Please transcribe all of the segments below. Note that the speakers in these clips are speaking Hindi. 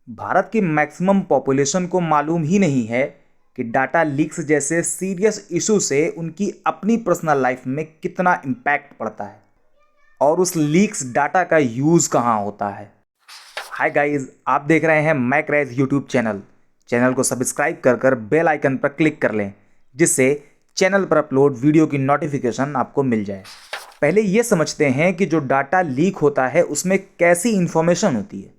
भारत की मैक्सिमम पॉपुलेशन को मालूम ही नहीं है कि डाटा लीक्स जैसे सीरियस इशू से उनकी अपनी पर्सनल लाइफ में कितना इम्पैक्ट पड़ता है और उस लीक्स डाटा का यूज़ कहाँ होता है। हाय गाइस, आप देख रहे हैं मैक्रेज यूट्यूब चैनल को सब्सक्राइब कर बेल आइकन पर क्लिक कर लें, जिससे चैनल पर अपलोड वीडियो की नोटिफिकेशन आपको मिल जाए। पहले ये समझते हैं कि जो डाटा लीक होता है उसमें कैसी इंफॉर्मेशन होती है।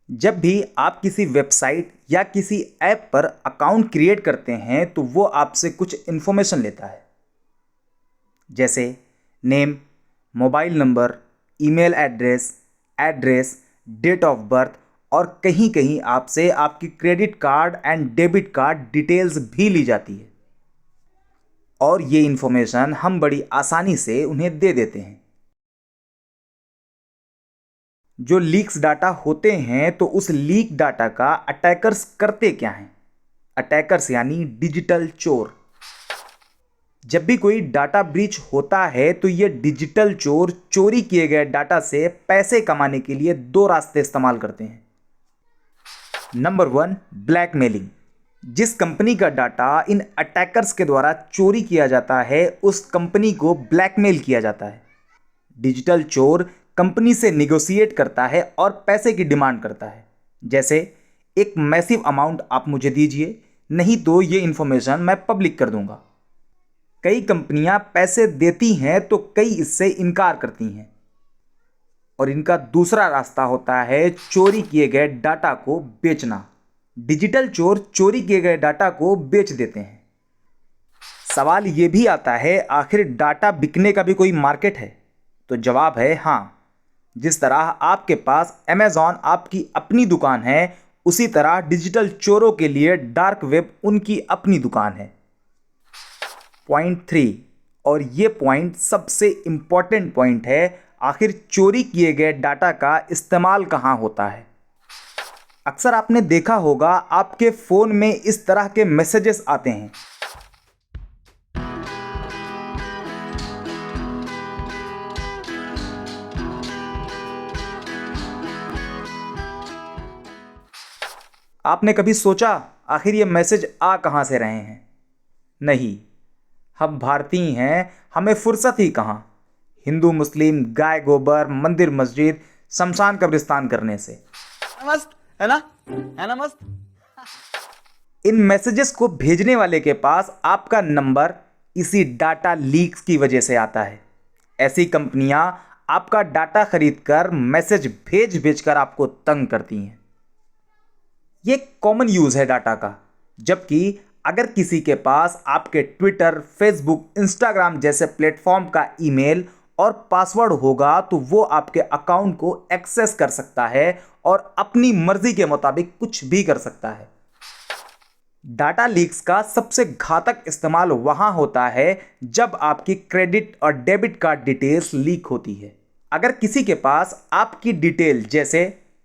जब भी आप किसी वेबसाइट या किसी ऐप पर अकाउंट क्रिएट करते हैं तो वो आपसे कुछ इन्फॉर्मेशन लेता है, जैसे name, mobile number, email address, date of birth और कहीं कहीं आपसे आपकी credit card and debit card details भी ली जाती है। और ये इन्फॉर्मेशन हम बड़ी आसानी से उन्हें दे देते हैं। जो लीक्स डाटा होते हैं तो उस लीक डाटा का अटैकर्स करते क्या हैं? अटैकर्स यानी डिजिटल चोर। जब भी कोई डाटा ब्रीच होता है तो ये डिजिटल चोर चोरी किए गए डाटा से पैसे कमाने के लिए दो रास्ते इस्तेमाल करते हैं। Number 1, blackmailing. जिस कंपनी का डाटा इन अटैकर्स के द्वारा चोरी किया जाता है उस कंपनी को ब्लैकमेल किया जाता है। डिजिटल चोर कंपनी से निगोशिएट करता है और पैसे की डिमांड करता है, जैसे एक मैसिव अमाउंट आप मुझे दीजिए, नहीं तो ये इंफॉर्मेशन मैं पब्लिक कर दूंगा। कई कंपनियां पैसे देती हैं तो कई इससे इनकार करती हैं। और इनका दूसरा रास्ता होता है चोरी किए गए डाटा को बेचना। डिजिटल चोर चोरी किए गए डाटा को बेच देते हैं। सवाल ये भी आता है, आखिर डाटा बिकने का भी कोई मार्केट है? तो जवाब है हाँ। जिस तरह आपके पास अमेज़न आपकी अपनी दुकान है, उसी तरह डिजिटल चोरों के लिए डार्क वेब उनकी अपनी दुकान है। पॉइंट 3, और ये पॉइंट सबसे इंपॉर्टेंट पॉइंट है, आखिर चोरी किए गए डाटा का इस्तेमाल कहाँ होता है। अक्सर आपने देखा होगा आपके फ़ोन में इस तरह के मैसेजेस आते हैं। आपने कभी सोचा आखिर ये मैसेज आ कहाँ से रहे हैं? नहीं, हम भारतीय हैं, हमें फुर्सत ही कहाँ हिंदू मुस्लिम, गाय गोबर, मंदिर मस्जिद, शमशान कब्रिस्तान करने से। मस्त है ना मस्त। इन मैसेजेस को भेजने वाले के पास आपका नंबर इसी डाटा लीक्स की वजह से आता है। ऐसी कंपनियां आपका डाटा खरीदकर मैसेज भेज कर आपको तंग करती हैं। ये कॉमन यूज है डाटा का। जबकि अगर किसी के पास आपके ट्विटर, फेसबुक, इंस्टाग्राम जैसे प्लेटफॉर्म का ईमेल और पासवर्ड होगा तो वो आपके अकाउंट को एक्सेस कर सकता है और अपनी मर्जी के मुताबिक कुछ भी कर सकता है। डाटा लीक्स का सबसे घातक इस्तेमाल वहां होता है जब आपकी क्रेडिट और डेबिट कार्ड डिटेल्स लीक होती है। अगर किसी के पास आपकी डिटेल जैसे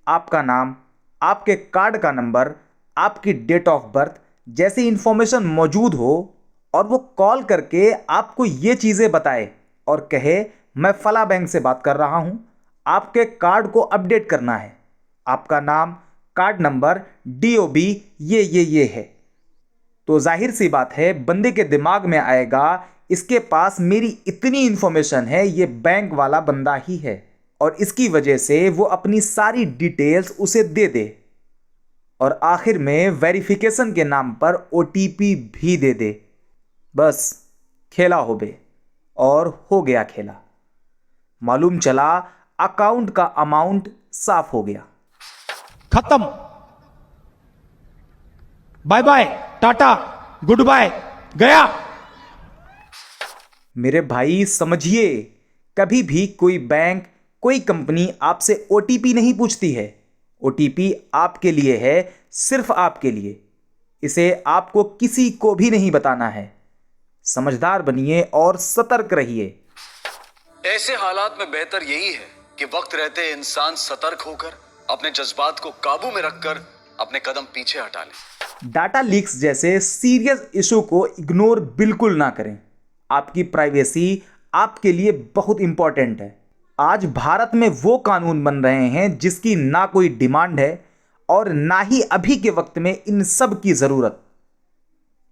आपका नाम, आपके कार्ड का नंबर, आपकी डेट ऑफ बर्थ जैसी इंफॉर्मेशन मौजूद हो और वो कॉल करके आपको ये चीज़ें बताए और कहे मैं फला बैंक से बात कर रहा हूँ, आपके कार्ड को अपडेट करना है, आपका नाम, कार्ड नंबर, DOB ये है, तो जाहिर सी बात है बंदे के दिमाग में आएगा इसके पास मेरी इतनी इंफॉर्मेशन है, ये बैंक वाला बंदा ही है और इसकी वजह से वो अपनी सारी डिटेल्स उसे दे दे और आखिर में वेरिफिकेशन के नाम पर OTP भी दे दे। बस खेला हो बे, और हो गया खेला। मालूम चला अकाउंट का अमाउंट साफ हो गया। खत्म। Bye bye, tata, goodbye, गया। मेरे भाई समझिए, कभी भी कोई बैंक, कोई कंपनी आपसे OTP नहीं पूछती है। OTP आपके लिए है, सिर्फ आपके लिए। इसे आपको किसी को भी नहीं बताना है। समझदार बनिए और सतर्क रहिए। ऐसे हालात में बेहतर यही है कि वक्त रहते इंसान सतर्क होकर अपने जज्बात को काबू में रखकर अपने कदम पीछे हटा ले। डाटा लीक्स जैसे सीरियस इशू को इग्नोर बिल्कुल ना करें। आपकी प्राइवेसी आपके लिए बहुत इंपॉर्टेंट है। आज भारत में वो कानून बन रहे हैं जिसकी ना कोई डिमांड है और ना ही अभी के वक्त में इन सब की जरूरत।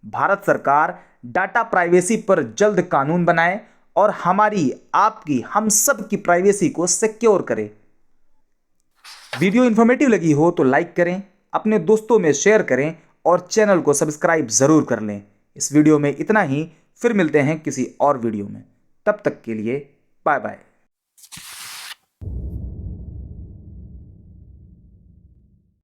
भारत सरकार डाटा प्राइवेसी पर जल्द कानून बनाए और हमारी, आपकी, हम सब की प्राइवेसी को सिक्योर करे। वीडियो इंफॉर्मेटिव लगी हो तो लाइक करें, अपने दोस्तों में शेयर करें और चैनल को सब्सक्राइब जरूर कर लें। इस वीडियो में इतना ही, फिर मिलते हैं किसी और वीडियो में। तब तक के लिए बाय बाय।